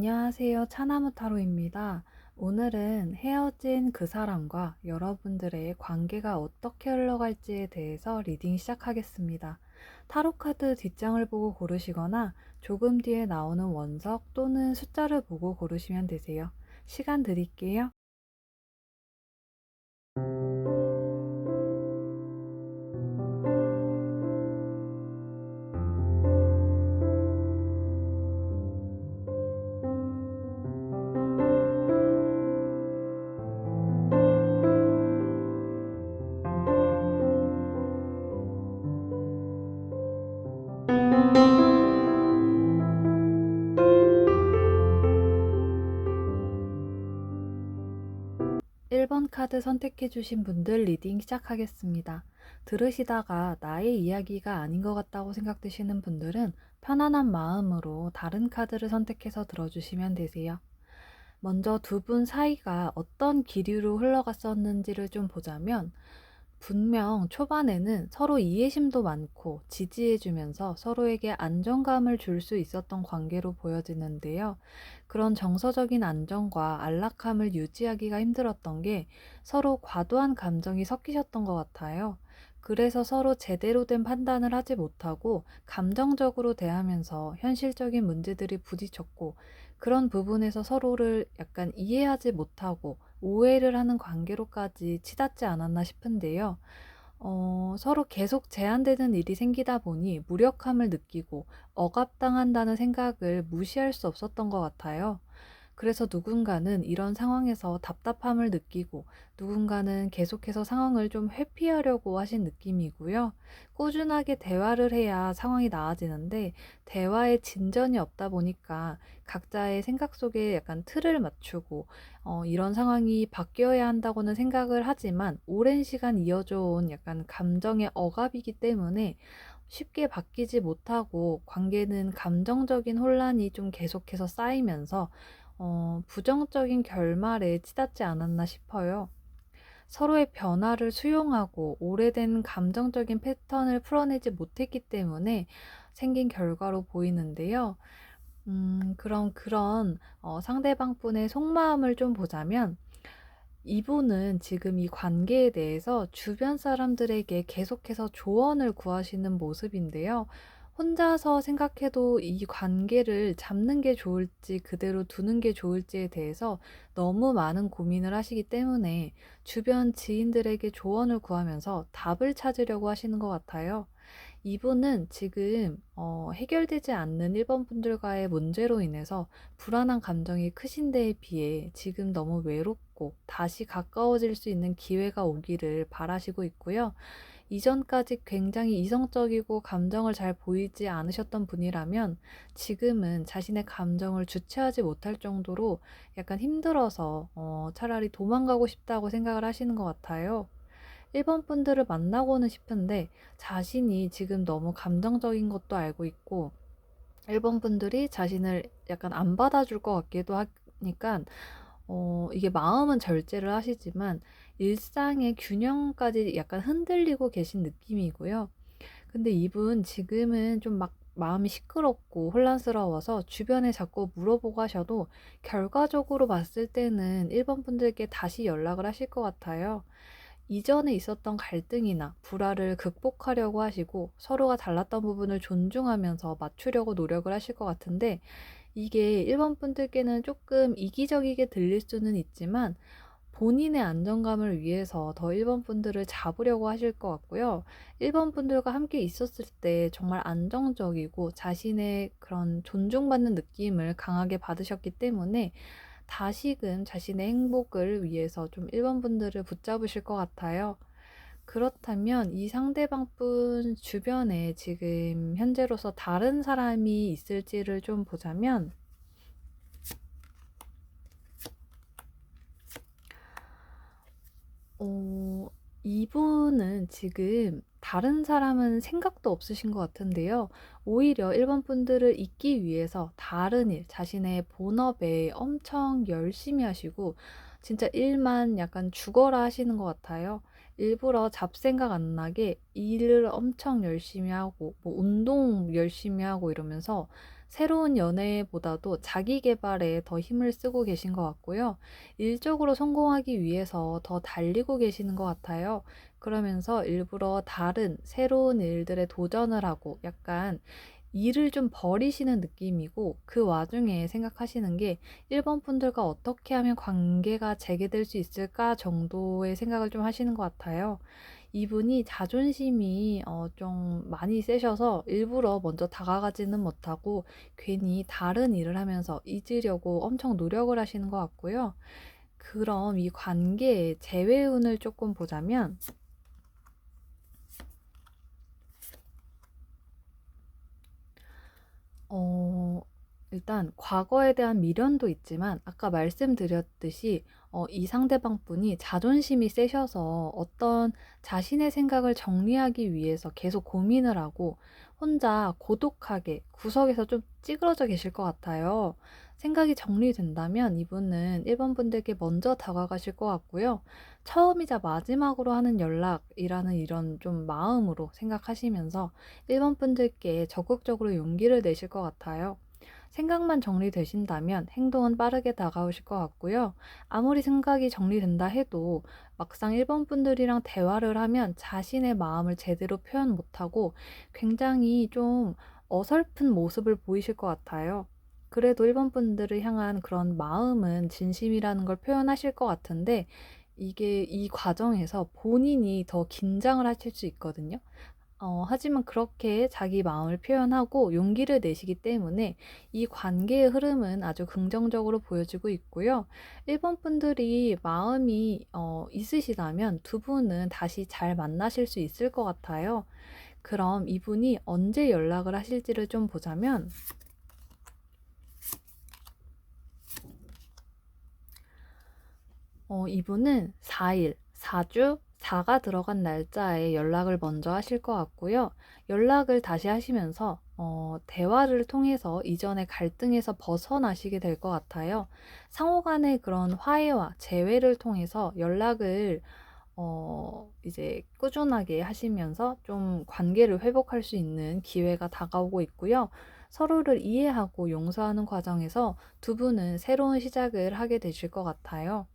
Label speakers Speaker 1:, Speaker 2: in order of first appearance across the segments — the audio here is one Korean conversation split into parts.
Speaker 1: 안녕하세요. 차나무 타로입니다. 오늘은 헤어진 그 사람과 여러분들의 관계가 어떻게 흘러갈지에 대해서 리딩 시작하겠습니다. 타로 카드 뒷장을 보고 고르시거나 조금 뒤에 나오는 원석 또는 숫자를 보고 고르시면 되세요. 시간 드릴게요. 1번 카드 선택해주신 분들 리딩 시작하겠습니다. 들으시다가 나의 이야기가 아닌 것 같다고 생각되시는 분들은 편안한 마음으로 다른 카드를 선택해서 들어주시면 되세요. 먼저 두 분 사이가 어떤 기류로 흘러갔었는지를 좀 보자면 분명 초반에는 서로 이해심도 많고 지지해주면서 서로에게 안정감을 줄 수 있었던 관계로 보여지는데요. 그런 정서적인 안정과 안락함을 유지하기가 힘들었던 게 서로 과도한 감정이 섞이셨던 것 같아요. 그래서 서로 제대로 된 판단을 하지 못하고 감정적으로 대하면서 현실적인 문제들이 부딪혔고, 그런 부분에서 서로를 약간 이해하지 못하고 오해를 하는 관계로까지 치닫지 않았나 싶은데요. 서로 계속 제한되는 일이 생기다 보니 무력함을 느끼고 억압당한다는 생각을 무시할 수 없었던 것 같아요. 그래서 누군가는 이런 상황에서 답답함을 느끼고 누군가는 계속해서 상황을 좀 회피하려고 하신 느낌이고요. 꾸준하게 대화를 해야 상황이 나아지는데 대화에 진전이 없다 보니까 각자의 생각 속에 약간 틀을 맞추고 이런 상황이 바뀌어야 한다고는 생각을 하지만 오랜 시간 이어져 온 약간 감정의 억압이기 때문에 쉽게 바뀌지 못하고 관계는 감정적인 혼란이 좀 계속해서 쌓이면서 부정적인 결말에 치닫지 않았나 싶어요. 서로의 변화를 수용하고 오래된 감정적인 패턴을 풀어내지 못했기 때문에 생긴 결과로 보이는데요. 그럼 그런 상대방 분의 속마음을 좀 보자면 이분은 지금 이 관계에 대해서 주변 사람들에게 계속해서 조언을 구하시는 모습인데요. 혼자서 생각해도 이 관계를 잡는 게 좋을지 그대로 두는 게 좋을지에 대해서 너무 많은 고민을 하시기 때문에 주변 지인들에게 조언을 구하면서 답을 찾으려고 하시는 것 같아요. 이분은 지금 해결되지 않는 1번 분들과의 문제로 인해서 불안한 감정이 크신 데에 비해 지금 너무 외롭고 다시 가까워질 수 있는 기회가 오기를 바라시고 있고요. 이전까지 굉장히 이성적이고 감정을 잘 보이지 않으셨던 분이라면 지금은 자신의 감정을 주체하지 못할 정도로 약간 힘들어서 차라리 도망가고 싶다고 생각을 하시는 것 같아요. 1번 분들을 만나고는 싶은데 자신이 지금 너무 감정적인 것도 알고 있고 1번 분들이 자신을 약간 안 받아줄 것 같기도 하니까 이게 마음은 절제를 하시지만 일상의 균형까지 약간 흔들리고 계신 느낌이고요. 근데 이분 지금은 좀 막 마음이 시끄럽고 혼란스러워서 주변에 자꾸 물어보고 하셔도 결과적으로 봤을 때는 1번 분들께 다시 연락을 하실 것 같아요. 이전에 있었던 갈등이나 불화를 극복하려고 하시고 서로가 달랐던 부분을 존중하면서 맞추려고 노력을 하실 것 같은데 이게 1번 분들께는 조금 이기적이게 들릴 수는 있지만 본인의 안정감을 위해서 더 1번 분들을 잡으려고 하실 것 같고요. 1번 분들과 함께 있었을 때 정말 안정적이고 자신의 그런 존중받는 느낌을 강하게 받으셨기 때문에 다시금 자신의 행복을 위해서 좀 1번 분들을 붙잡으실 것 같아요. 그렇다면 이 상대방 분 주변에 지금 현재로서 다른 사람이 있을지를 좀 보자면 어 이분은 지금 다른 사람은 생각도 없으신 것 같은데요. 오히려 1번 분들을 잇기 위해서 다른 일, 자신의 본업에 엄청 열심히 하시고 진짜 일만 약간 죽어라 하시는 것 같아요. 일부러 잡생각 안 나게 일을 엄청 열심히 하고 뭐 운동 열심히 하고 이러면서 새로운 연애보다도 자기 계발에 더 힘을 쓰고 계신 것 같고요. 일적으로 성공하기 위해서 더 달리고 계시는 것 같아요. 그러면서 일부러 다른 새로운 일들에 도전을 하고 약간 일을 좀 버리시는 느낌이고, 그 와중에 생각하시는 게 1번 분들과 어떻게 하면 관계가 재개될 수 있을까 정도의 생각을 좀 하시는 것 같아요. 이분이 자존심이 좀 많이 세셔서 일부러 먼저 다가가지는 못하고 괜히 다른 일을 하면서 잊으려고 엄청 노력을 하시는 것 같고요. 그럼 이 관계의 재회운을 조금 보자면, 어, 일단 과거에 대한 미련도 있지만 아까 말씀드렸듯이 이 상대방 분이 자존심이 세셔서 어떤 자신의 생각을 정리하기 위해서 계속 고민을 하고 혼자 고독하게 구석에서 좀 찌그러져 계실 것 같아요. 생각이 정리된다면 이분은 1번 분들께 먼저 다가가실 것 같고요. 처음이자 마지막으로 하는 연락이라는 이런 좀 마음으로 생각하시면서 1번 분들께 적극적으로 용기를 내실 것 같아요. 생각만 정리되신다면 행동은 빠르게 다가오실 것 같고요. 아무리 생각이 정리된다 해도 막상 1번 분들이랑 대화를 하면 자신의 마음을 제대로 표현 못하고 굉장히 좀 어설픈 모습을 보이실 것 같아요. 그래도 1번 분들을 향한 그런 마음은 진심이라는 걸 표현하실 것 같은데, 이게 이 과정에서 본인이 더 긴장을 하실 수 있거든요. 하지만 그렇게 자기 마음을 표현하고 용기를 내시기 때문에 이 관계의 흐름은 아주 긍정적으로 보여지고 있고요. 1번 분들이 마음이 있으시다면 두 분은 다시 잘 만나실 수 있을 것 같아요. 그럼 이분이 언제 연락을 하실지를 좀 보자면, 이분은 4일, 4주, 4가 들어간 날짜에 연락을 먼저 하실 것 같고요. 연락을 다시 하시면서 대화를 통해서 이전의 갈등에서 벗어나시게 될 것 같아요. 상호 간의 그런 화해와 재회를 통해서 연락을 이제 꾸준하게 하시면서 좀 관계를 회복할 수 있는 기회가 다가오고 있고요. 서로를 이해하고 용서하는 과정에서 두 분은 새로운 시작을 하게 되실 것 같아요.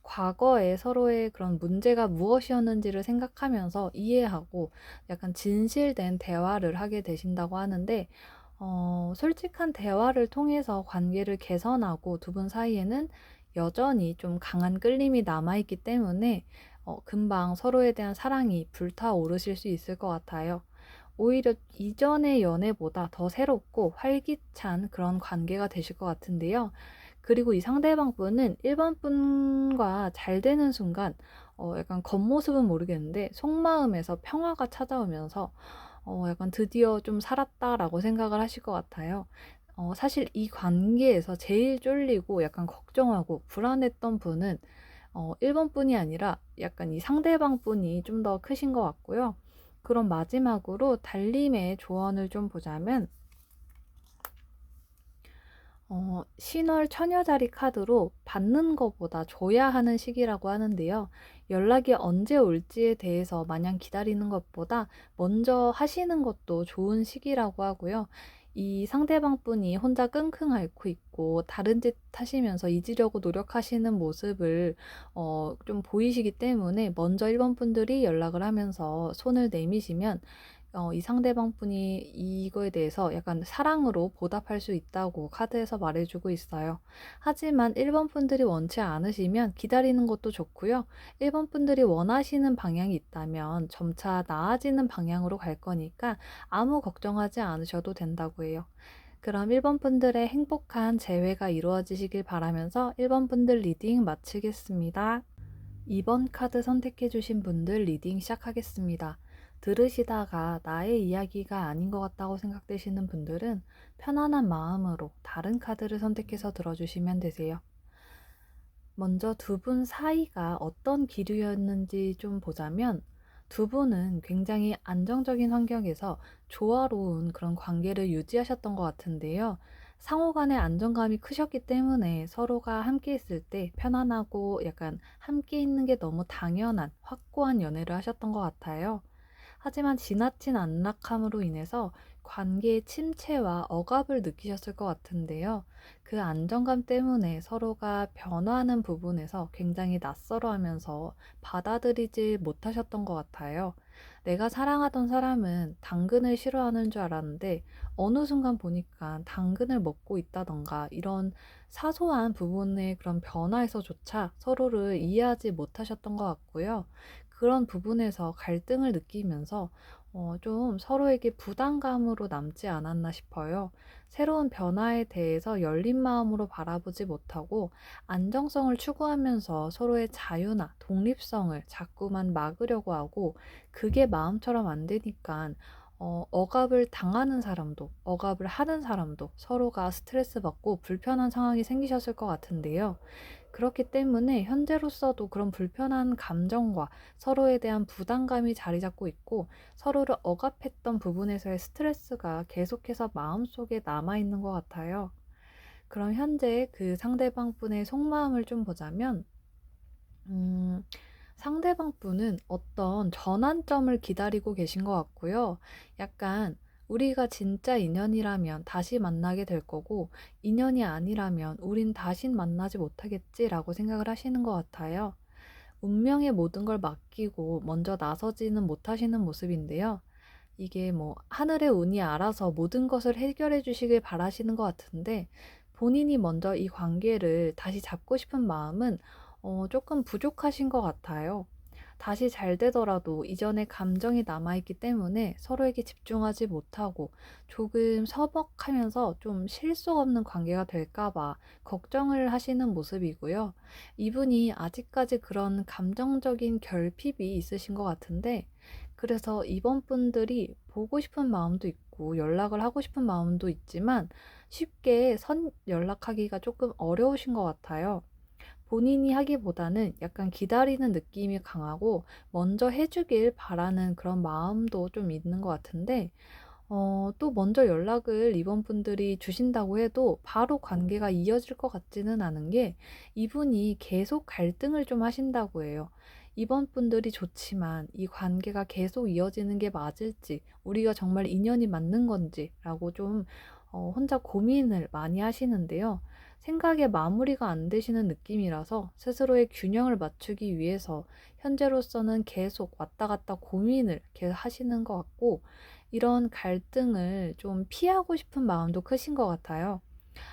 Speaker 1: 과거에 서로의 그런 문제가 무엇이었는지를 생각하면서 이해하고 약간 진실된 대화를 하게 되신다고 하는데, 솔직한 대화를 통해서 관계를 개선하고 두 분 사이에는 여전히 좀 강한 끌림이 남아있기 때문에 금방 서로에 대한 사랑이 불타오르실 수 있을 것 같아요. 오히려 이전의 연애보다 더 새롭고 활기찬 그런 관계가 되실 것 같은데요. 그리고 이 상대방 분은 1번 분과 잘 되는 순간 약간 겉모습은 모르겠는데 속마음에서 평화가 찾아오면서 약간 드디어 좀 살았다라고 생각을 하실 것 같아요. 사실 이 관계에서 제일 쫄리고 약간 걱정하고 불안했던 분은 1번 분이 아니라 약간 이 상대방 분이 좀 더 크신 것 같고요. 그럼 마지막으로 달림의 조언을 좀 보자면, 신월 처녀자리 카드로 받는 것보다 줘야 하는 시기라고 하는데요. 연락이 언제 올지에 대해서 마냥 기다리는 것보다 먼저 하시는 것도 좋은 시기라고 하고요. 이 상대방 분이 혼자 끙끙 앓고 있고 다른 짓 하시면서 잊으려고 노력하시는 모습을 좀 보이시기 때문에 먼저 1번 분들이 연락을 하면서 손을 내미시면 이 상대방 분이 이거에 대해서 약간 사랑으로 보답할 수 있다고 카드에서 말해주고 있어요. 하지만 1번 분들이 원치 않으시면 기다리는 것도 좋고요. 1번 분들이 원하시는 방향이 있다면 점차 나아지는 방향으로 갈 거니까 아무 걱정하지 않으셔도 된다고 해요. 그럼 1번 분들의 행복한 재회가 이루어지시길 바라면서 1번 분들 리딩 마치겠습니다. 2번 카드 선택해주신 분들 리딩 시작하겠습니다. 들으시다가 나의 이야기가 아닌 것 같다고 생각되시는 분들은 편안한 마음으로 다른 카드를 선택해서 들어주시면 되세요. 먼저 두 분 사이가 어떤 기류였는지 좀 보자면, 두 분은 굉장히 안정적인 환경에서 조화로운 그런 관계를 유지하셨던 것 같은데요. 상호 간의 안정감이 크셨기 때문에 서로가 함께 있을 때 편안하고 약간 함께 있는 게 너무 당연한 확고한 연애를 하셨던 것 같아요. 하지만 지나친 안락함으로 인해서 관계의 침체와 억압을 느끼셨을 것 같은데요. 그 안정감 때문에 서로가 변화하는 부분에서 굉장히 낯설어하면서 받아들이지 못하셨던 것 같아요. 내가 사랑하던 사람은 당근을 싫어하는 줄 알았는데 어느 순간 보니까 당근을 먹고 있다던가 이런 사소한 부분의 그런 변화에서조차 서로를 이해하지 못하셨던 것 같고요. 그런 부분에서 갈등을 느끼면서 좀 서로에게 부담감으로 남지 않았나 싶어요. 새로운 변화에 대해서 열린 마음으로 바라보지 못하고 안정성을 추구하면서 서로의 자유나 독립성을 자꾸만 막으려고 하고, 그게 마음처럼 안 되니까 억압을 당하는 사람도 억압을 하는 사람도 서로가 스트레스 받고 불편한 상황이 생기셨을 것 같은데요. 그렇기 때문에 현재로서도 그런 불편한 감정과 서로에 대한 부담감이 자리 잡고 있고, 서로를 억압했던 부분에서의 스트레스가 계속해서 마음속에 남아있는 것 같아요. 그럼 현재 그 상대방 분의 속마음을 좀 보자면, 음, 상대방 분은 어떤 전환점을 기다리고 계신 것 같고요. 약간 우리가 진짜 인연이라면 다시 만나게 될 거고, 인연이 아니라면 우린 다신 만나지 못하겠지라고 생각을 하시는 것 같아요. 운명의 모든 걸 맡기고 먼저 나서지는 못하시는 모습인데요. 이게 뭐 하늘의 운이 알아서 모든 것을 해결해 주시길 바라시는 것 같은데, 본인이 먼저 이 관계를 다시 잡고 싶은 마음은 조금 부족하신 것 같아요. 다시 잘 되더라도 이전의 감정이 남아있기 때문에 서로에게 집중하지 못하고 조금 서먹하면서 좀 실속 없는 관계가 될까 봐 걱정을 하시는 모습이고요. 이분이 아직까지 그런 감정적인 결핍이 있으신 것 같은데, 그래서 이번 분들이 보고 싶은 마음도 있고 연락을 하고 싶은 마음도 있지만 쉽게 연락하기가 조금 어려우신 것 같아요. 본인이 하기보다는 약간 기다리는 느낌이 강하고 먼저 해주길 바라는 그런 마음도 좀 있는 것 같은데, 또 먼저 연락을 이번 분들이 주신다고 해도 바로 관계가 이어질 것 같지는 않은 게, 이분이 계속 갈등을 좀 하신다고 해요. 이번 분들이 좋지만 이 관계가 계속 이어지는 게 맞을지, 우리가 정말 인연이 맞는 건지라고 좀 혼자 고민을 많이 하시는데요. 생각에 마무리가 안 되시는 느낌이라서 스스로의 균형을 맞추기 위해서 현재로서는 계속 왔다 갔다 고민을 계속 하시는 것 같고, 이런 갈등을 좀 피하고 싶은 마음도 크신 것 같아요.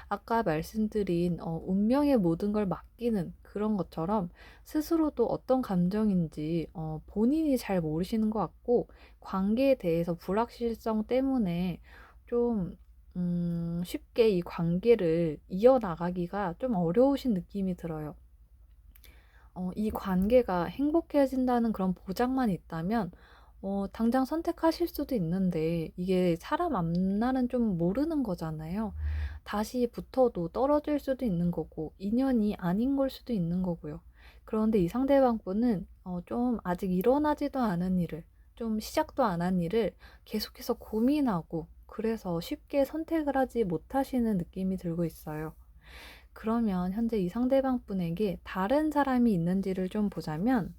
Speaker 1: 아까 말씀드린 운명의 모든 걸 맡기는 그런 것처럼 스스로도 어떤 감정인지 본인이 잘 모르시는 것 같고, 관계에 대해서 불확실성 때문에 좀 쉽게 이 관계를 이어나가기가 좀 어려우신 느낌이 들어요. 이 관계가 행복해진다는 그런 보장만 있다면 당장 선택하실 수도 있는데, 이게 사람 앞날은 좀 모르는 거잖아요. 다시 붙어도 떨어질 수도 있는 거고 인연이 아닌 걸 수도 있는 거고요. 그런데 이 상대방 분은 좀 아직 일어나지도 않은 일을, 좀 시작도 안 한 일을 계속해서 고민하고, 그래서 쉽게 선택을 하지 못하시는 느낌이 들고 있어요. 그러면 현재 이 상대방 분에게 다른 사람이 있는지를 좀 보자면,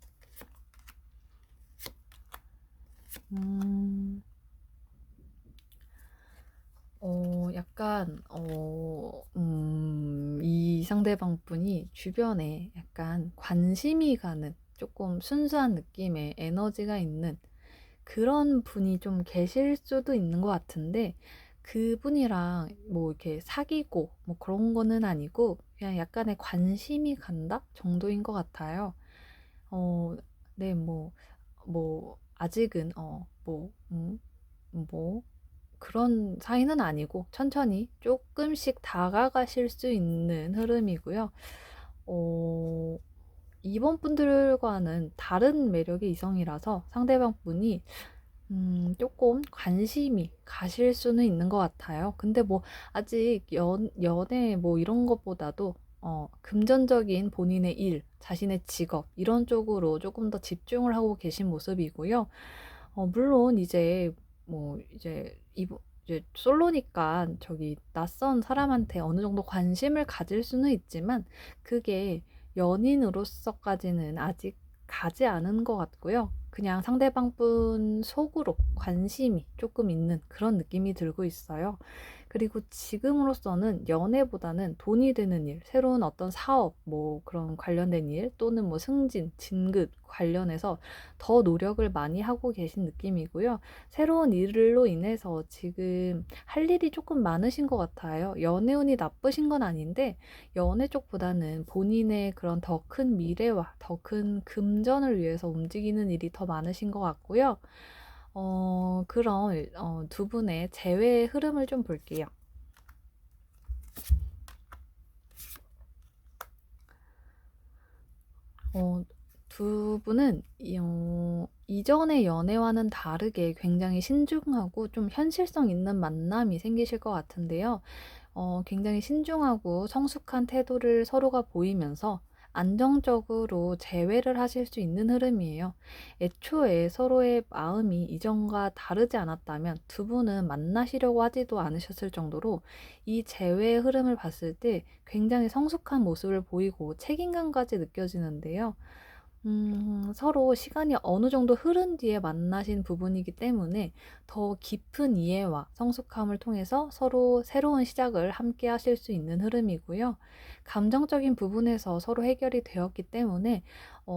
Speaker 1: 음, 약간, 이 상대방 분이 주변에 약간 관심이 가는 조금 순수한 느낌의 에너지가 있는 그런 분이 좀 계실 수도 있는 것 같은데, 그분이랑 뭐 이렇게 사귀고 뭐 그런 거는 아니고 그냥 약간의 관심이 간다 정도인 것 같아요. 어, 네, 아직은 뭐 그런 사이는 아니고 천천히 조금씩 다가가실 수 있는 흐름이고요. 어, 이번 분들과는 다른 매력의 이성이라서 상대방 분이 조금 관심이 가실 수는 있는 것 같아요. 근데 뭐 아직 연애 뭐 이런 것보다도 금전적인 본인의 일, 자신의 직업 이런 쪽으로 조금 더 집중을 하고 계신 모습이고요. 물론 이제 솔로니까 저기 낯선 사람한테 어느 정도 관심을 가질 수는 있지만, 그게 연인으로서까지는 아직 가지 않은 것 같고요. 그냥 상대방 분 속으로 관심이 조금 있는 그런 느낌이 들고 있어요. 그리고 지금으로서는 연애보다는 돈이 되는 일, 새로운 어떤 사업, 뭐 그런 관련된 일, 또는 뭐 승진, 진급 관련해서 더 노력을 많이 하고 계신 느낌이고요. 새로운 일로 인해서 지금 할 일이 조금 많으신 것 같아요. 연애운이 나쁘신 건 아닌데, 연애 쪽보다는 본인의 그런 더 큰 미래와 더 큰 금전을 위해서 움직이는 일이 더 많으신 것 같고요. 그럼 두 분의 재회의 흐름을 좀 볼게요. 어, 두 분은 이전의 연애와는 다르게 굉장히 신중하고 좀 현실성 있는 만남이 생기실 것 같은데요. 굉장히 신중하고 성숙한 태도를 서로가 보이면서 안정적으로 재회를 하실 수 있는 흐름이에요. 애초에 서로의 마음이 이전과 다르지 않았다면 두 분은 만나시려고 하지도 않으셨을 정도로 이 재회의 흐름을 봤을 때 굉장히 성숙한 모습을 보이고 책임감까지 느껴지는데요. 서로 시간이 어느 정도 흐른 뒤에 만나신 부분이기 때문에 더 깊은 이해와 성숙함을 통해서 서로 새로운 시작을 함께 하실 수 있는 흐름이고요. 감정적인 부분에서 서로 해결이 되었기 때문에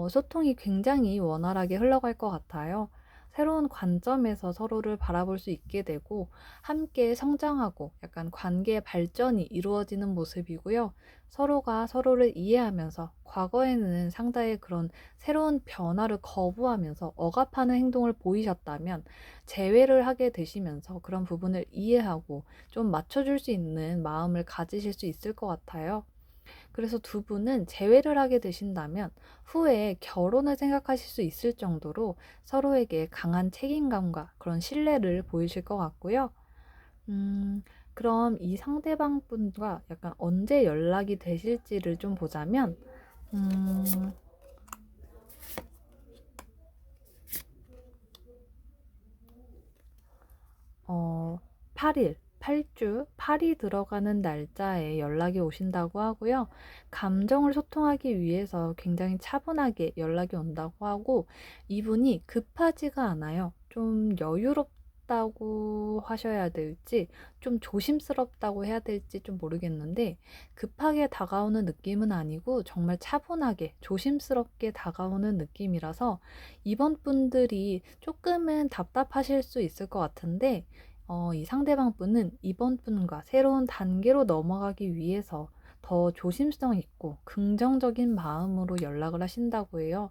Speaker 1: 소통이 굉장히 원활하게 흘러갈 것 같아요. 새로운 관점에서 서로를 바라볼 수 있게 되고 함께 성장하고 약간 관계의 발전이 이루어지는 모습이고요. 서로가 서로를 이해하면서 과거에는 상대의 그런 새로운 변화를 거부하면서 억압하는 행동을 보이셨다면 재회를 하게 되시면서 그런 부분을 이해하고 좀 맞춰줄 수 있는 마음을 가지실 수 있을 것 같아요. 그래서 두 분은 재회를 하게 되신다면 후에 결혼을 생각하실 수 있을 정도로 서로에게 강한 책임감과 그런 신뢰를 보이실 것 같고요. 음, 그럼 이 상대방 분과 약간 언제 연락이 되실지를 좀 보자면, 음, 8일, 8주, 8이 들어가는 날짜에 연락이 오신다고 하고요. 감정을 소통하기 위해서 굉장히 차분하게 연락이 온다고 하고, 이분이 급하지가 않아요. 좀 여유롭다고 하셔야 될지, 좀 조심스럽다고 해야 될지 좀 모르겠는데, 급하게 다가오는 느낌은 아니고, 정말 차분하게, 조심스럽게 다가오는 느낌이라서, 이번 분들이 조금은 답답하실 수 있을 것 같은데, 이 상대방 분은 이번 분과 새로운 단계로 넘어가기 위해서 더 조심성 있고 긍정적인 마음으로 연락을 하신다고 해요.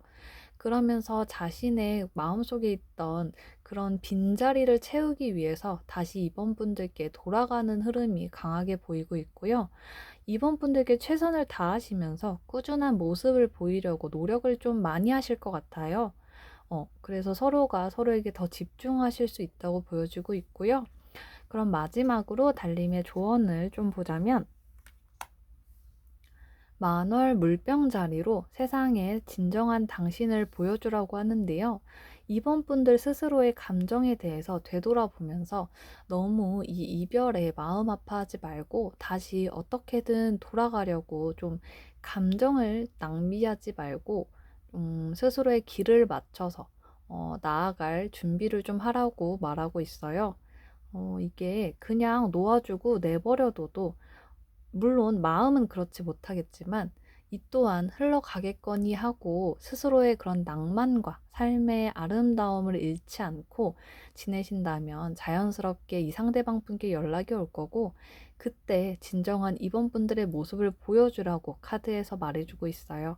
Speaker 1: 그러면서 자신의 마음속에 있던 그런 빈자리를 채우기 위해서 다시 이번 분들께 돌아가는 흐름이 강하게 보이고 있고요. 이번 분들께 최선을 다하시면서 꾸준한 모습을 보이려고 노력을 좀 많이 하실 것 같아요. 그래서 서로가 서로에게 더 집중하실 수 있다고 보여지고 있고요. 그럼 마지막으로 달님의 조언을 좀 보자면, 만월 물병자리로 세상에 진정한 당신을 보여주라고 하는데요. 이번 분들 스스로의 감정에 대해서 되돌아보면서 너무 이 이별에 마음 아파하지 말고 다시 어떻게든 돌아가려고 좀 감정을 낭비하지 말고 스스로의 길을 맞춰서 나아갈 준비를 좀 하라고 말하고 있어요. 이게 그냥 놓아주고 내버려둬도 물론 마음은 그렇지 못하겠지만 이 또한 흘러가겠거니 하고 스스로의 그런 낭만과 삶의 아름다움을 잃지 않고 지내신다면 자연스럽게 이 상대방 분께 연락이 올 거고 그때 진정한 이번 분들의 모습을 보여주라고 카드에서 말해주고 있어요.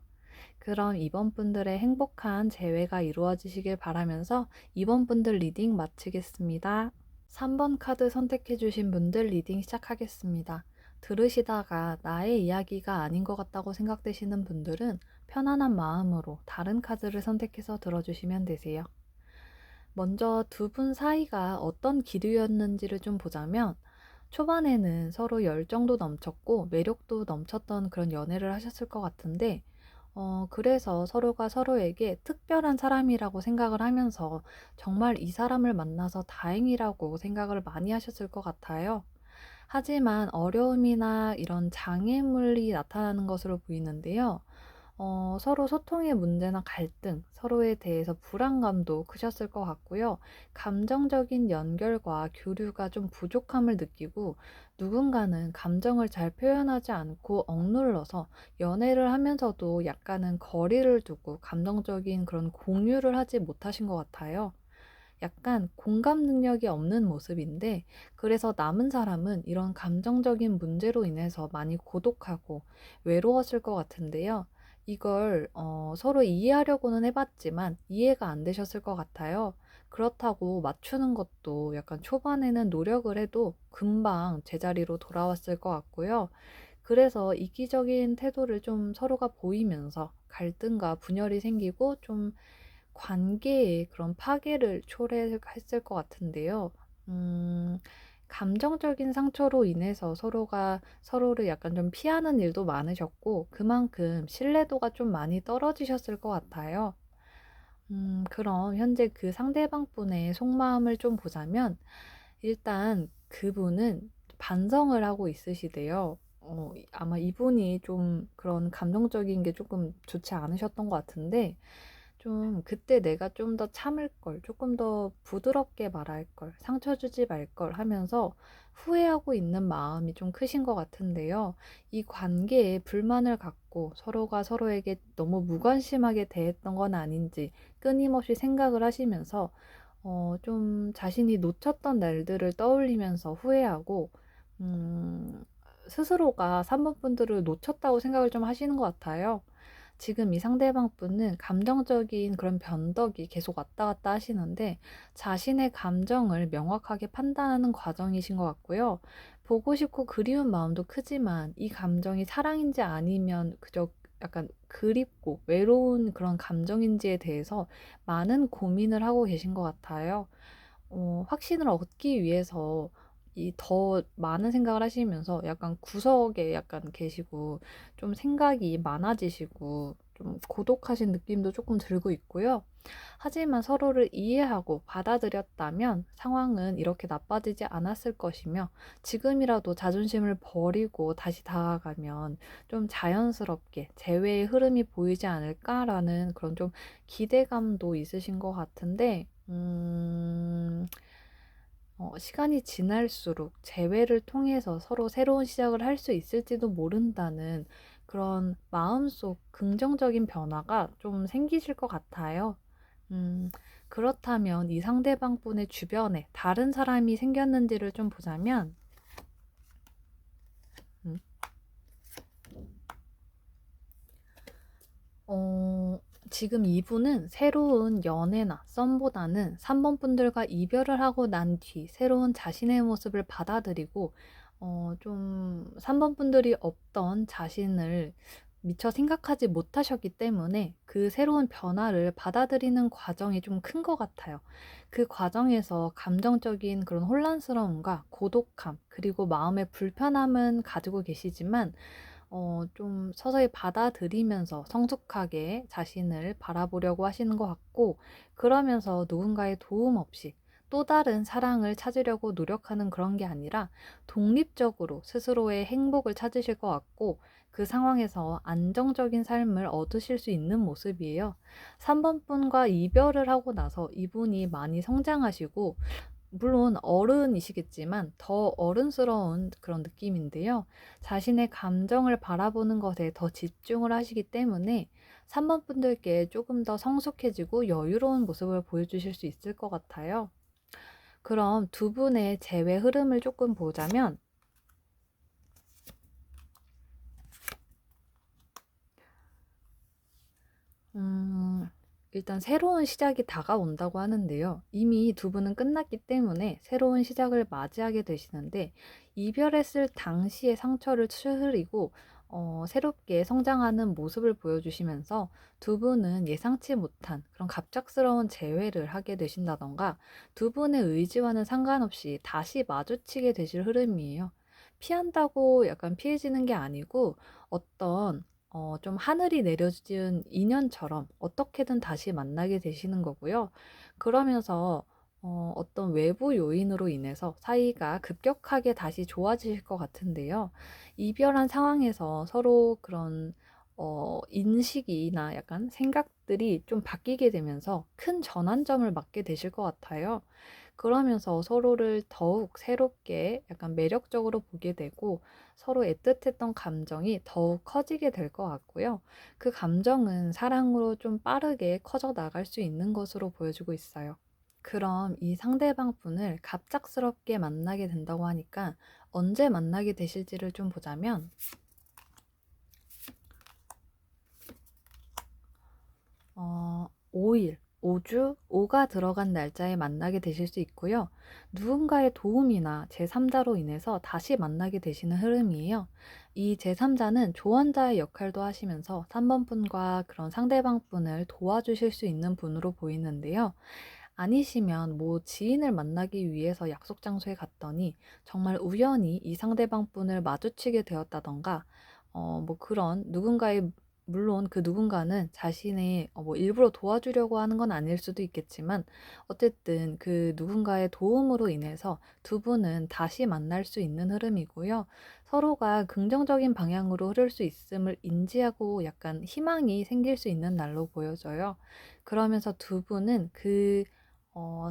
Speaker 1: 그럼 이번 분들의 행복한 재회가 이루어지시길 바라면서 이번 분들 리딩 마치겠습니다. 3번 카드 선택해주신 분들 리딩 시작하겠습니다. 들으시다가 나의 이야기가 아닌 것 같다고 생각되시는 분들은 편안한 마음으로 다른 카드를 선택해서 들어주시면 되세요. 먼저 두 분 사이가 어떤 기류였는지를 좀 보자면 초반에는 서로 열정도 넘쳤고 매력도 넘쳤던 그런 연애를 하셨을 것 같은데 그래서 서로가 서로에게 특별한 사람이라고 생각을 하면서 정말 이 사람을 만나서 다행이라고 생각을 많이 하셨을 것 같아요. 하지만 어려움이나 이런 장애물이 나타나는 것으로 보이는데요. 서로 소통의 문제나 갈등, 서로에 대해서 불안감도 크셨을 것 같고요. 감정적인 연결과 교류가 좀 부족함을 느끼고 누군가는 감정을 잘 표현하지 않고 억눌러서 연애를 하면서도 약간은 거리를 두고 감정적인 그런 공유를 하지 못하신 것 같아요. 약간 공감 능력이 없는 모습인데, 그래서 남은 사람은 이런 감정적인 문제로 인해서 많이 고독하고 외로웠을 것 같은데요. 이걸 서로 이해하려고는 해봤지만 이해가 안 되셨을 것 같아요. 그렇다고 맞추는 것도 약간 초반에는 노력을 해도 금방 제자리로 돌아왔을 것 같고요. 그래서 이기적인 태도를 좀 서로가 보이면서 갈등과 분열이 생기고 좀 관계에 그런 파괴를 초래했을 것 같은데요. 음, 감정적인 상처로 인해서 서로가 서로를 약간 좀 피하는 일도 많으셨고, 그만큼 신뢰도가 좀 많이 떨어지셨을 것 같아요. 그럼 현재 그 상대방 분의 속마음을 좀 보자면, 일단 그분은 반성을 하고 있으시대요. 아마 이분이 좀 그런 감정적인 게 조금 좋지 않으셨던 것 같은데, 좀 그때 내가 좀 더 참을 걸, 조금 더 부드럽게 말할 걸, 상처 주지 말 걸 하면서 후회하고 있는 마음이 좀 크신 것 같은데요. 이 관계에 불만을 갖고 서로가 서로에게 너무 무관심하게 대했던 건 아닌지 끊임없이 생각을 하시면서 좀 자신이 놓쳤던 날들을 떠올리면서 후회하고, 음, 스스로가 3번 분들을 놓쳤다고 생각을 좀 하시는 것 같아요. 지금 이 상대방 분은 감정적인 그런 변덕이 계속 왔다 갔다 하시는데 자신의 감정을 명확하게 판단하는 과정이신 것 같고요. 보고 싶고 그리운 마음도 크지만 이 감정이 사랑인지 아니면 그저 약간 그립고 외로운 그런 감정인지에 대해서 많은 고민을 하고 계신 것 같아요. 확신을 얻기 위해서 이 더 많은 생각을 하시면서 약간 구석에 약간 계시고 좀 생각이 많아지시고 좀 고독하신 느낌도 조금 들고 있고요. 하지만 서로를 이해하고 받아들였다면 상황은 이렇게 나빠지지 않았을 것이며 지금이라도 자존심을 버리고 다시 다가가면 좀 자연스럽게 재회의 흐름이 보이지 않을까라는 그런 좀 기대감도 있으신 것 같은데, 시간이 지날수록 재회를 통해서 서로 새로운 시작을 할 수 있을지도 모른다는 그런 마음속 긍정적인 변화가 좀 생기실 것 같아요. 음, 그렇다면 이 상대방 분의 주변에 다른 사람이 생겼는지를 좀 보자면, 음, 어, 지금 이분은 새로운 연애나 썸보다는 3번 분들과 이별을 하고 난 뒤 새로운 자신의 모습을 받아들이고, 좀 3번 분들이 없던 자신을 미처 생각하지 못하셨기 때문에 그 새로운 변화를 받아들이는 과정이 좀 큰 것 같아요. 그 과정에서 감정적인 그런 혼란스러움과 고독함, 그리고 마음의 불편함은 가지고 계시지만, 좀 서서히 받아들이면서 성숙하게 자신을 바라보려고 하시는 것 같고, 그러면서 누군가의 도움 없이 또 다른 사랑을 찾으려고 노력하는 그런 게 아니라 독립적으로 스스로의 행복을 찾으실 것 같고, 그 상황에서 안정적인 삶을 얻으실 수 있는 모습이에요. 3번 분과 이별을 하고 나서 이분이 많이 성장하시고, 물론 어른이시겠지만 더 어른스러운 그런 느낌인데요. 자신의 감정을 바라보는 것에 더 집중을 하시기 때문에 3번 분들께 조금 더 성숙해지고 여유로운 모습을 보여주실 수 있을 것 같아요. 그럼 두 분의 재회 흐름을 조금 보자면, 음, 일단 새로운 시작이 다가온다고 하는데요. 이미 두 분은 끝났기 때문에 새로운 시작을 맞이하게 되시는데, 이별했을 당시의 상처를 추스리고 새롭게 성장하는 모습을 보여주시면서 두 분은 예상치 못한 그런 갑작스러운 재회를 하게 되신다던가, 두 분의 의지와는 상관없이 다시 마주치게 되실 흐름이에요. 피한다고 약간 피해지는 게 아니고 어떤 좀 하늘이 내려준 인연처럼 어떻게든 다시 만나게 되시는 거고요. 그러면서 어떤 외부 요인으로 인해서 사이가 급격하게 다시 좋아지실 것 같은데요. 이별한 상황에서 서로 그런 인식이나 약간 생각들이 좀 바뀌게 되면서 큰 전환점을 맞게 되실 것 같아요. 그러면서 서로를 더욱 새롭게 약간 매력적으로 보게 되고 서로 애틋했던 감정이 더욱 커지게 될 것 같고요. 그 감정은 사랑으로 좀 빠르게 커져 나갈 수 있는 것으로 보여지고 있어요. 그럼 이 상대방 분을 갑작스럽게 만나게 된다고 하니까 언제 만나게 되실지를 좀 보자면 5일, 5주, 5가 들어간 날짜에 만나게 되실 수 있고요. 누군가의 도움이나 제3자로 인해서 다시 만나게 되시는 흐름이에요. 이 제3자는 조언자의 역할도 하시면서 3번 분과 그런 상대방 분을 도와주실 수 있는 분으로 보이는데요. 아니시면 뭐 지인을 만나기 위해서 약속 장소에 갔더니 정말 우연히 이 상대방 분을 마주치게 되었다던가 뭐 그런 누군가의 물론 그 누군가는 자신의 뭐 일부러 도와주려고 하는 건 아닐 수도 있겠지만 어쨌든 그 누군가의 도움으로 인해서 두 분은 다시 만날 수 있는 흐름이고요. 서로가 긍정적인 방향으로 흐를 수 있음을 인지하고 약간 희망이 생길 수 있는 날로 보여져요. 그러면서 두 분은 그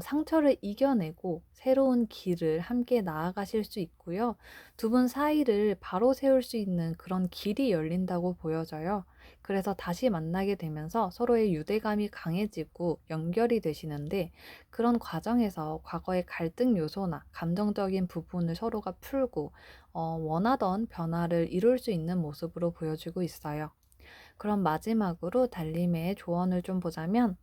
Speaker 1: 상처를 이겨내고 새로운 길을 함께 나아가실 수 있고요. 두 분 사이를 바로 세울 수 있는 그런 길이 열린다고 보여져요. 그래서 다시 만나게 되면서 서로의 유대감이 강해지고 연결이 되시는데 그런 과정에서 과거의 갈등 요소나 감정적인 부분을 서로가 풀고 원하던 변화를 이룰 수 있는 모습으로 보여지고 있어요. 그럼 마지막으로 달님의 조언을 좀 보자면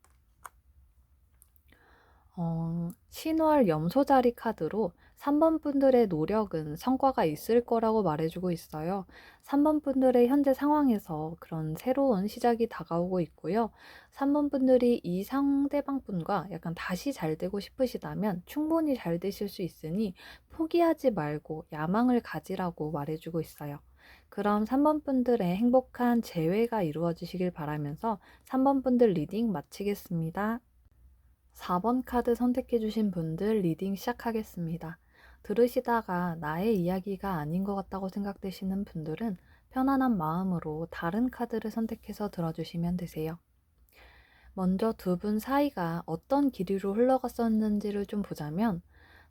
Speaker 1: 신월 염소자리 카드로 3번 분들의 노력은 성과가 있을 거라고 말해주고 있어요. 3번 분들의 현재 상황에서 그런 새로운 시작이 다가오고 있고요. 3번 분들이 이 상대방 분과 약간 다시 잘 되고 싶으시다면 충분히 잘 되실 수 있으니 포기하지 말고 야망을 가지라고 말해주고 있어요. 그럼 3번 분들의 행복한 재회가 이루어지시길 바라면서 3번 분들 리딩 마치겠습니다. 4번 카드 선택해 주신 분들 리딩 시작하겠습니다. 들으시다가 나의 이야기가 아닌 것 같다고 생각되시는 분들은 편안한 마음으로 다른 카드를 선택해서 들어주시면 되세요. 먼저 두 분 사이가 어떤 길이로 흘러갔었는지를 좀 보자면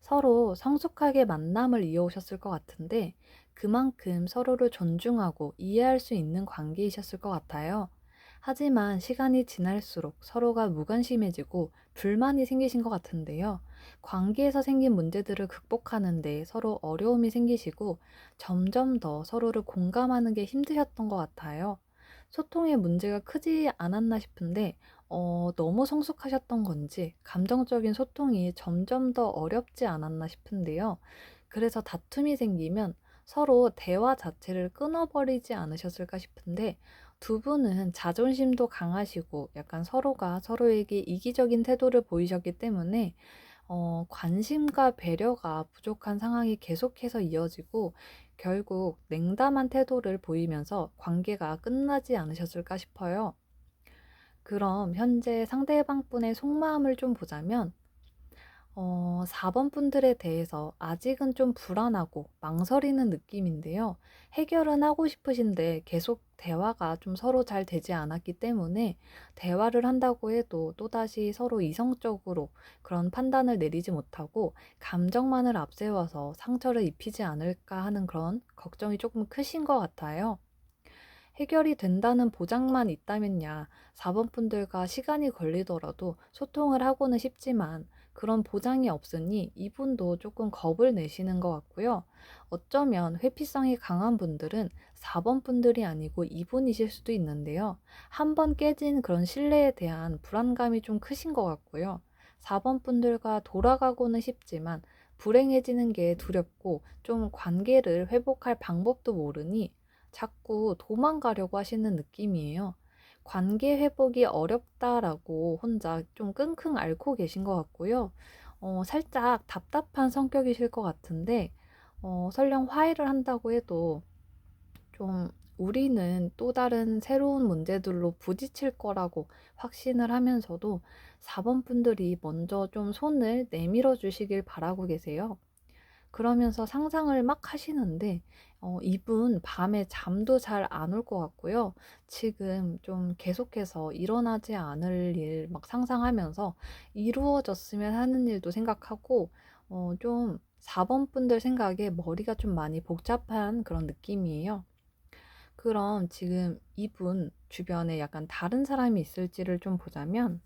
Speaker 1: 서로 성숙하게 만남을 이어오셨을 것 같은데 그만큼 서로를 존중하고 이해할 수 있는 관계이셨을 것 같아요. 하지만 시간이 지날수록 서로가 무관심해지고 불만이 생기신 것 같은데요. 관계에서 생긴 문제들을 극복하는데 서로 어려움이 생기시고 점점 더 서로를 공감하는 게 힘드셨던 것 같아요. 소통의 문제가 크지 않았나 싶은데 너무 성숙하셨던 건지 감정적인 소통이 점점 더 어렵지 않았나 싶은데요. 그래서 다툼이 생기면 서로 대화 자체를 끊어버리지 않으셨을까 싶은데 두 분은 자존심도 강하시고 약간 서로가 서로에게 이기적인 태도를 보이셨기 때문에 관심과 배려가 부족한 상황이 계속해서 이어지고 결국 냉담한 태도를 보이면서 관계가 끝나지 않으셨을까 싶어요. 그럼 현재 상대방 분의 속마음을 좀 보자면 4번 분들에 대해서 아직은 좀 불안하고 망설이는 느낌인데요. 해결은 하고 싶으신데 계속 대화가 좀 서로 잘 되지 않았기 때문에 대화를 한다고 해도 또다시 서로 이성적으로 그런 판단을 내리지 못하고 감정만을 앞세워서 상처를 입히지 않을까 하는 그런 걱정이 조금 크신 것 같아요. 해결이 된다는 보장만 있다면야 4번 분들과 시간이 걸리더라도 소통을 하고는 싶지만 그런 보장이 없으니 이분도 조금 겁을 내시는 것 같고요. 어쩌면 회피성이 강한 분들은 4번 분들이 아니고 이분이실 수도 있는데요. 한 번 깨진 그런 신뢰에 대한 불안감이 좀 크신 것 같고요. 4번 분들과 돌아가고는 싶지만 불행해지는 게 두렵고 좀 관계를 회복할 방법도 모르니 자꾸 도망가려고 하시는 느낌이에요. 관계 회복이 어렵다라고 혼자 좀 끙끙 앓고 계신 것 같고요. 살짝 답답한 성격이실 것 같은데, 설령 화해를 한다고 해도 좀 우리는 또 다른 새로운 문제들로 부딪힐 거라고 확신을 하면서도 4번 분들이 먼저 좀 손을 내밀어 주시길 바라고 계세요. 그러면서 상상을 막 하시는데 이분 밤에 잠도 잘 안 올 것 같고요. 지금 좀 계속해서 일어나지 않을 일 막 상상하면서 이루어졌으면 하는 일도 생각하고 좀 4번 분들 생각에 머리가 좀 많이 복잡한 그런 느낌이에요. 그럼 지금 이분 주변에 약간 다른 사람이 있을지를 좀 보자면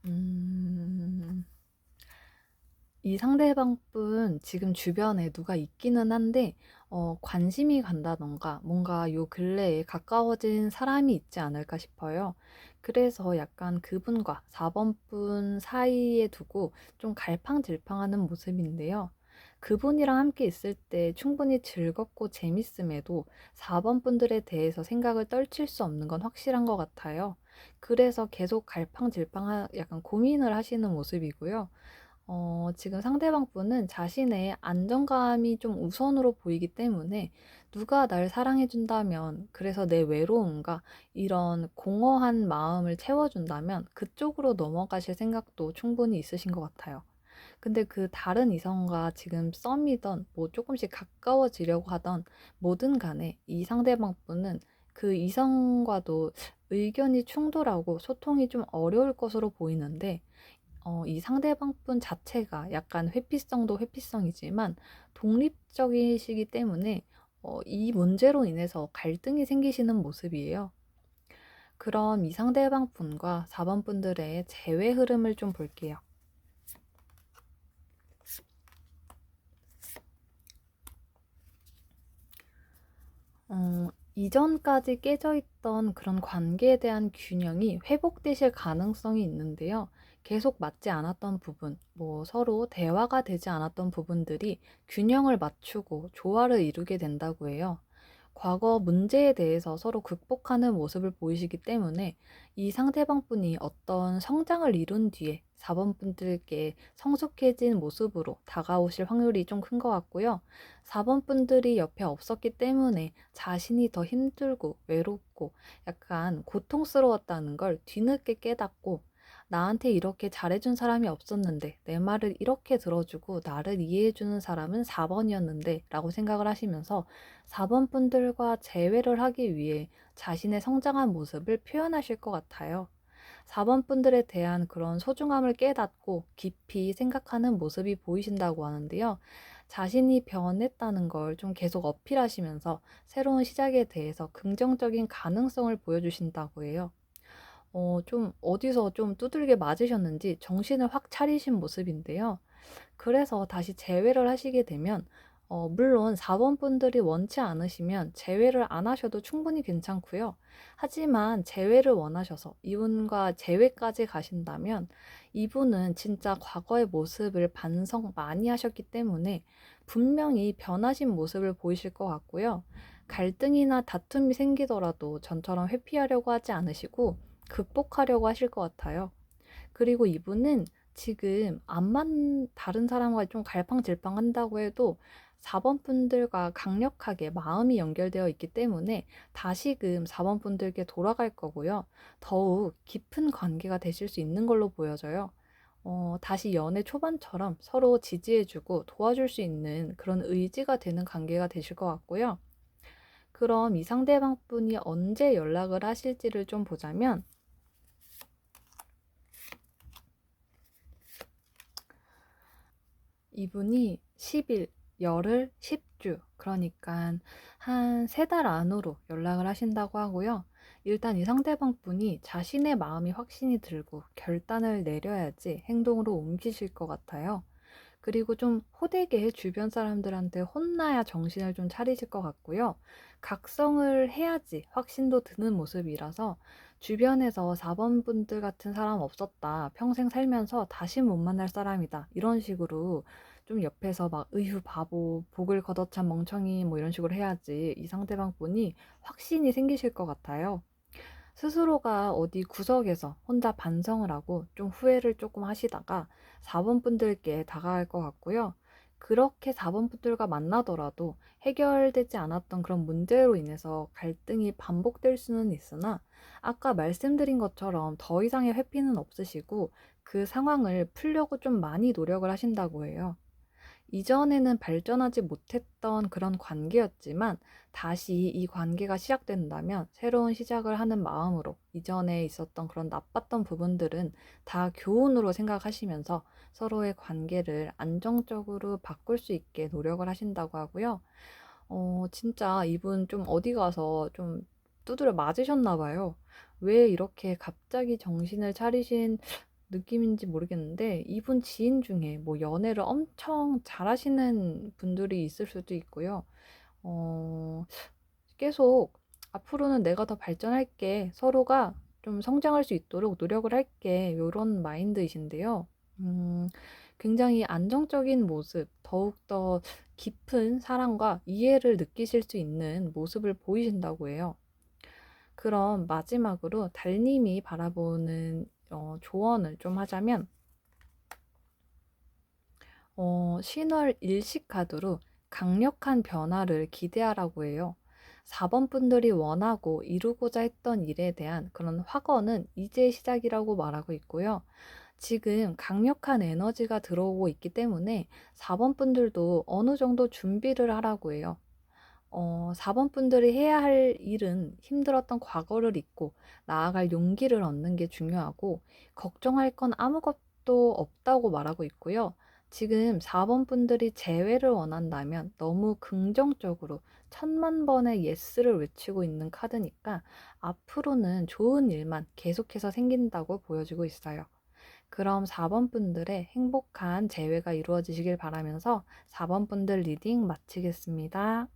Speaker 1: 음. 이 상대방 분 지금 주변에 누가 있기는 한데 관심이 간다든가 뭔가 요 근래에 가까워진 사람이 있지 않을까 싶어요. 그래서 약간 그분과 4번 분 사이에 두고 좀 갈팡질팡하는 모습인데요. 그분이랑 함께 있을 때 충분히 즐겁고 재밌음에도 4번 분들에 대해서 생각을 떨칠 수 없는 건 확실한 것 같아요. 그래서 계속 갈팡질팡 약간 고민을 하시는 모습이고요. 지금 상대방 분은 자신의 안정감이 좀 우선으로 보이기 때문에 누가 날 사랑해 준다면, 그래서 내 외로움과 이런 공허한 마음을 채워준다면 그쪽으로 넘어가실 생각도 충분히 있으신 것 같아요. 근데 그 다른 이성과 지금 썸이던 뭐 조금씩 가까워지려고 하던 뭐든 간에 이 상대방 분은 그 이성과도 의견이 충돌하고 소통이 좀 어려울 것으로 보이는데 이 상대방 분 자체가 약간 회피성도 회피성이지만 독립적이시기 때문에 이 문제로 인해서 갈등이 생기시는 모습이에요. 그럼 이 상대방 분과 4번 분들의 재회 흐름을 좀 볼게요. 이전까지 깨져 있던 그런 관계에 대한 균형이 회복되실 가능성이 있는데요. 계속 맞지 않았던 부분, 뭐 서로 대화가 되지 않았던 부분들이 균형을 맞추고 조화를 이루게 된다고 해요. 과거 문제에 대해서 서로 극복하는 모습을 보이시기 때문에 이 상대방 분이 어떤 성장을 이룬 뒤에 4번 분들께 성숙해진 모습으로 다가오실 확률이 좀 큰 것 같고요. 4번 분들이 옆에 없었기 때문에 자신이 더 힘들고 외롭고 약간 고통스러웠다는 걸 뒤늦게 깨닫고, 나한테 이렇게 잘해준 사람이 없었는데 내 말을 이렇게 들어주고 나를 이해해주는 사람은 4번이었는데 라고 생각을 하시면서 4번 분들과 재회를 하기 위해 자신의 성장한 모습을 표현하실 것 같아요. 4번 분들에 대한 그런 소중함을 깨닫고 깊이 생각하는 모습이 보이신다고 하는데요. 자신이 변했다는 걸 좀 계속 어필하시면서 새로운 시작에 대해서 긍정적인 가능성을 보여주신다고 해요. 좀 어디서 좀 두들겨 맞으셨는지 정신을 확 차리신 모습인데요. 그래서 다시 재회를 하시게 되면 물론 4번 분들이 원치 않으시면 재회를 안 하셔도 충분히 괜찮고요. 하지만 재회를 원하셔서 이분과 재회까지 가신다면 이분은 진짜 과거의 모습을 반성 많이 하셨기 때문에 분명히 변하신 모습을 보이실 것 같고요. 갈등이나 다툼이 생기더라도 전처럼 회피하려고 하지 않으시고 극복하려고 하실 것 같아요. 그리고 이분은 지금 암만 다른 사람과 좀 갈팡질팡한다고 해도 4번 분들과 강력하게 마음이 연결되어 있기 때문에 다시금 4번 분들께 돌아갈 거고요. 더욱 깊은 관계가 되실 수 있는 걸로 보여져요. 다시 연애 초반처럼 서로 지지해 주고 도와줄 수 있는 그런 의지가 되는 관계가 되실 것 같고요. 그럼 이 상대방 분이 언제 연락을 하실지를 좀 보자면 이분이 10일, 열흘, 10주, 그러니까 한 3달 안으로 연락을 하신다고 하고요. 일단 이 상대방 분이 자신의 마음이 확신이 들고 결단을 내려야지 행동으로 옮기실 것 같아요. 그리고 좀 호되게 주변 사람들한테 혼나야 정신을 좀 차리실 것 같고요. 각성을 해야지 확신도 드는 모습이라서 주변에서 4번 분들 같은 사람 없었다, 평생 살면서 다시 못 만날 사람이다, 이런 식으로 좀 옆에서 막 의휴 바보, 복을 걷어찬 멍청이 뭐 이런 식으로 해야지 이 상대방 분이 확신이 생기실 것 같아요. 스스로가 어디 구석에서 혼자 반성을 하고 좀 후회를 조금 하시다가 4번 분들께 다가갈 것 같고요. 그렇게 4번 분들과 만나더라도 해결되지 않았던 그런 문제로 인해서 갈등이 반복될 수는 있으나 아까 말씀드린 것처럼 더 이상의 회피는 없으시고 그 상황을 풀려고 좀 많이 노력을 하신다고 해요. 이전에는 발전하지 못했던 그런 관계였지만 다시 이 관계가 시작된다면 새로운 시작을 하는 마음으로 이전에 있었던 그런 나빴던 부분들은 다 교훈으로 생각하시면서 서로의 관계를 안정적으로 바꿀 수 있게 노력을 하신다고 하고요. 진짜 이분 좀 어디 가서 좀 두드려 맞으셨나 봐요. 왜 이렇게 갑자기 정신을 차리신 느낌인지 모르겠는데 이분 지인 중에 뭐 연애를 엄청 잘하시는 분들이 있을 수도 있고요. 어 계속 '앞으로는 내가 더 발전할게. 서로가 좀 성장할 수 있도록 노력을 할게.' 요런 마인드이신데요. 음 굉장히 안정적인 모습, 더욱더 깊은 사랑과 이해를 느끼실 수 있는 모습을 보이신다고 해요. 그럼 마지막으로 달님이 바라보는 조언을 좀 하자면 신월 일식 카드로 강력한 변화를 기대하라고 해요. 4번 분들이 원하고 이루고자 했던 일에 대한 그런 확언은 이제 시작이라고 말하고 있고요. 지금 강력한 에너지가 들어오고 있기 때문에 4번 분들도 어느 정도 준비를 하라고 해요. 4번 분들이 해야 할 일은 힘들었던 과거를 잊고 나아갈 용기를 얻는 게 중요하고 걱정할 건 아무것도 없다고 말하고 있고요. 지금 4번 분들이 재회를 원한다면 너무 긍정적으로 천만 번의 예스를 외치고 있는 카드니까 앞으로는 좋은 일만 계속해서 생긴다고 보여지고 있어요. 그럼 4번 분들의 행복한 재회가 이루어지시길 바라면서 4번 분들 리딩 마치겠습니다.